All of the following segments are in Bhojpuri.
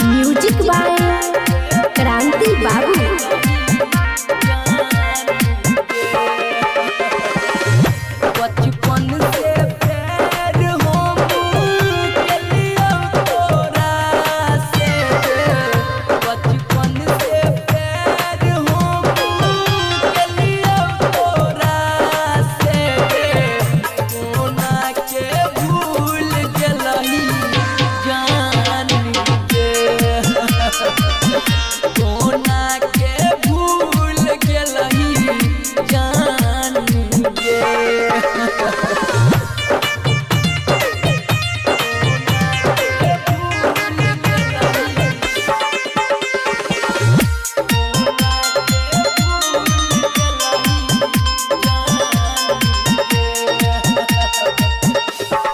म्यूजिक बाय क्रांति बाबू।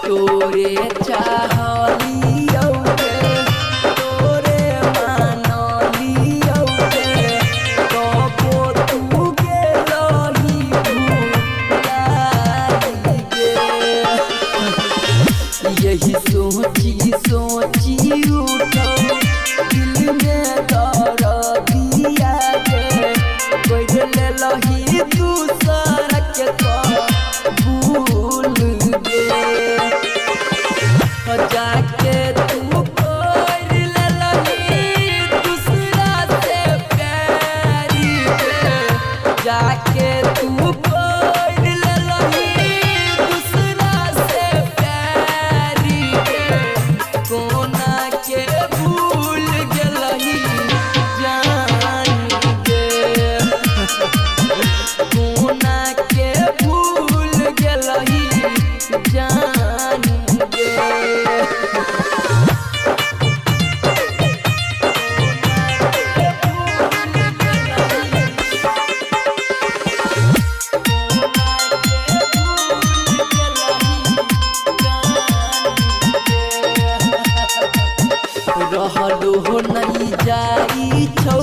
तोरे चाहलियो के तोरे मानलियो के कबो तू गेलही भुलाई गे। यही सोची सोची उठो दिल में दर्दिया गे। कोई लेलही दूसरा के भूल गे। जाके तू कोई लेलही दूसरा से प्यारी के। जाके तू कोई लेलही दूसरा से प्यारी के। कोना के भूल गेलही जान गे। कोना के भूल गेलही जान गे। रहलो नहीं जाई छौ